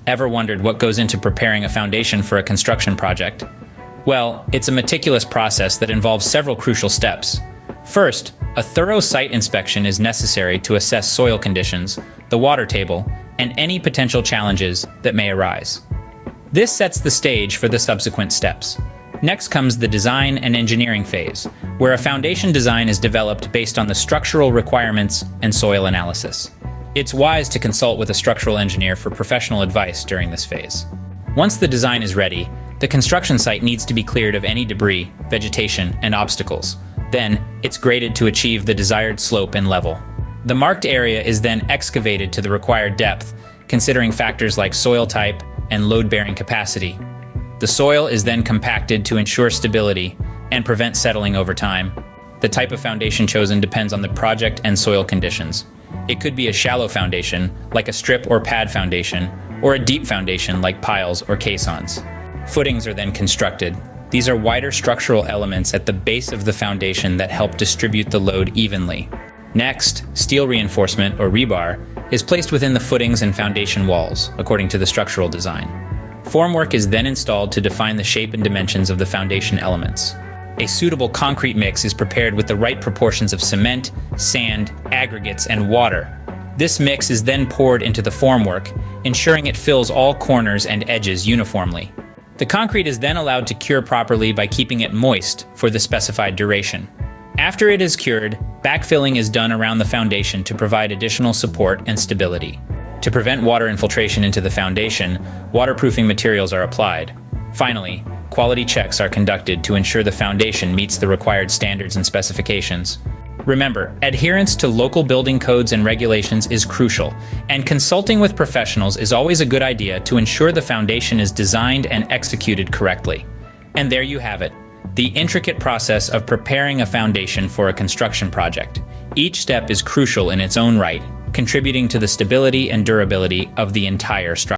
Ever wondered what goes into preparing a foundation for a construction project? Well, it's a meticulous process that involves several crucial steps. First, a thorough site inspection is necessary to assess soil conditions, the water table, and any potential challenges that may arise. This sets the stage for the subsequent steps. Next comes the design and engineering phase, where a foundation design is developed based on the structural requirements and soil analysis. It's wise to consult with a structural engineer for professional advice during this phase. Once the design is ready, the construction site needs to be cleared of any debris, vegetation, and obstacles. Then, it's graded to achieve the desired slope and level. The marked area is then excavated to the required depth, considering factors like soil type and load-bearing capacity. The soil is then compacted to ensure stability and prevent settling over time. The type of foundation chosen depends on the project and soil conditions. It could be a shallow foundation, like a strip or pad foundation, or a deep foundation like piles or caissons. Footings are then constructed. These are wider structural elements at the base of the foundation that help distribute the load evenly. Next, steel reinforcement, or rebar, is placed within the footings and foundation walls, according to the structural design. Formwork is then installed to define the shape and dimensions of the foundation elements. A suitable concrete mix is prepared with the right proportions of cement, sand, aggregates, and water. This mix is then poured into the formwork, ensuring it fills all corners and edges uniformly. The concrete is then allowed to cure properly by keeping it moist for the specified duration. After it is cured, backfilling is done around the foundation to provide additional support and stability. To prevent water infiltration into the foundation, waterproofing materials are applied. Finally, quality checks are conducted to ensure the foundation meets the required standards and specifications. Remember, adherence to local building codes and regulations is crucial, and consulting with professionals is always a good idea to ensure the foundation is designed and executed correctly. And there you have it, the intricate process of preparing a foundation for a construction project. Each step is crucial in its own right, contributing to the stability and durability of the entire structure.